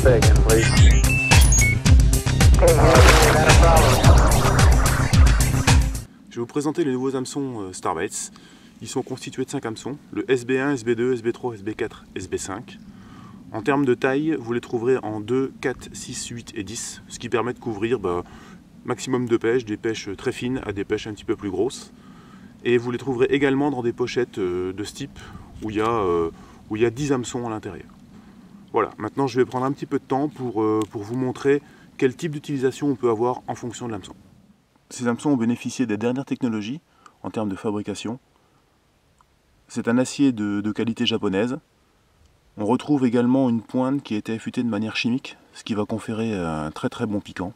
again, please. Je vais vous présenter les nouveaux hameçons Starbaits. Ils sont constitués de 5 hameçons, le SB1, SB2, SB3, SB4, SB5. En termes de taille, vous les trouverez en 2, 4, 6, 8 et 10, ce qui permet de couvrir maximum de pêches, des pêches très fines à des pêches un petit peu plus grosses. Et vous les trouverez également dans des pochettes de ce type où il y a 10 hameçons à l'intérieur. Voilà, maintenant je vais prendre un petit peu de temps pour vous montrer quel type d'utilisation on peut avoir en fonction de l'hameçon. Ces hameçons ont bénéficié des dernières technologies en termes de fabrication. C'est un acier de qualité japonaise. On retrouve également une pointe qui a été affûtée de manière chimique, ce qui va conférer un très très bon piquant.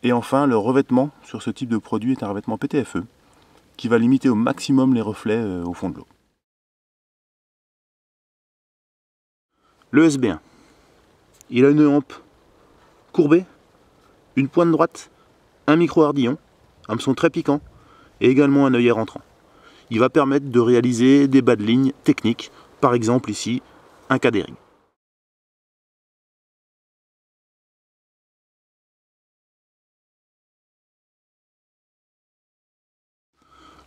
Et enfin, le revêtement sur ce type de produit est un revêtement PTFE, qui va limiter au maximum les reflets au fond de l'eau. Le SB1, il a une hampe courbée, une pointe droite, un micro-hardillon, hameçon très piquant, et également un œillet rentrant. Il va permettre de réaliser des bas de ligne techniques, par exemple ici, un cadéring.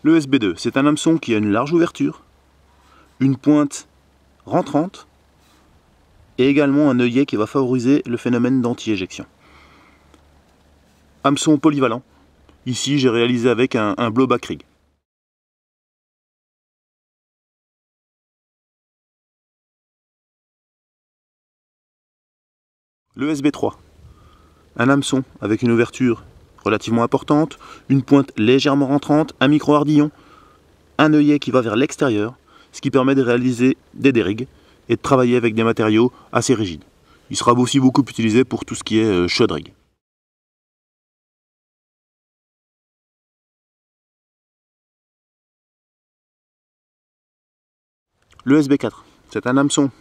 Le SB2, c'est un hameçon qui a une large ouverture, une pointe rentrante, et également un œillet qui va favoriser le phénomène d'anti-éjection. Hameçon polyvalent, ici j'ai réalisé avec un blowback rig. Le SB3, un hameçon avec une ouverture relativement importante, une pointe légèrement rentrante, un micro-hardillon, un œillet qui va vers l'extérieur, ce qui permet de réaliser des dérigues et de travailler avec des matériaux assez rigides. Il sera aussi beaucoup utilisé pour tout ce qui est shod rig. Le SB4, c'est un hameçon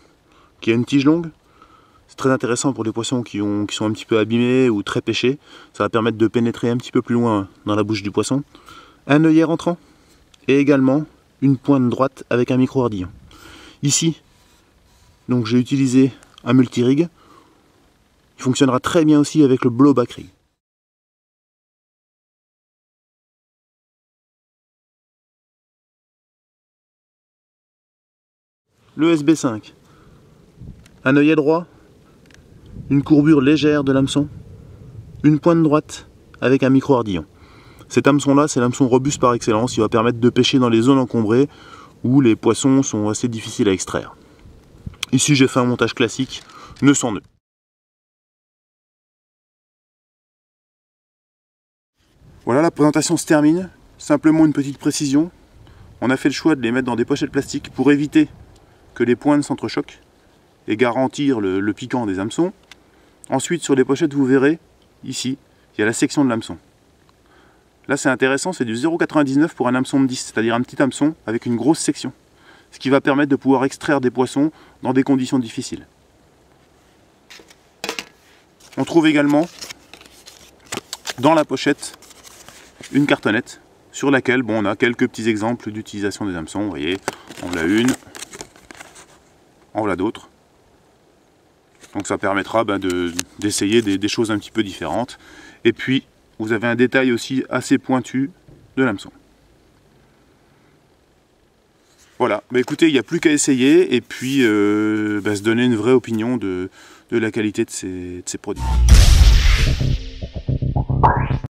qui a une tige longue. C'est très intéressant pour les poissons qui sont un petit peu abîmés ou très pêchés. Ça va permettre de pénétrer un petit peu plus loin dans la bouche du poisson. Un œillet rentrant et également une pointe droite avec un micro-hardillon. Ici, donc j'ai utilisé un multi-rig. Il fonctionnera très bien aussi avec le blowback rig. Le SB5, un œillet droit, une courbure légère de l'hameçon, une pointe droite avec un micro-hardillon. Cet hameçon-là, c'est l'hameçon robuste par excellence. Il va permettre de pêcher dans les zones encombrées où les poissons sont assez difficiles à extraire. Ici, j'ai fait un montage classique, nœud sans nœud. Voilà, la présentation se termine. Simplement une petite précision. On a fait le choix de les mettre dans des pochettes plastiques pour éviter que les pointes s'entrechoquent et garantir le piquant des hameçons. Ensuite, sur les pochettes, vous verrez, ici, il y a la section de l'hameçon. Là, c'est intéressant, c'est du 0,99 pour un hameçon de 10, c'est-à-dire un petit hameçon avec une grosse section. Ce qui va permettre de pouvoir extraire des poissons dans des conditions difficiles. On trouve également, dans la pochette, une cartonnette sur laquelle on a quelques petits exemples d'utilisation des hameçons. Vous voyez, en voilà une, en voilà d'autres. Donc ça permettra d'essayer des choses un petit peu différentes. Et puis, vous avez un détail aussi assez pointu de l'hameçon. Voilà, écoutez, il n'y a plus qu'à essayer et puis se donner une vraie opinion de la qualité de ces produits.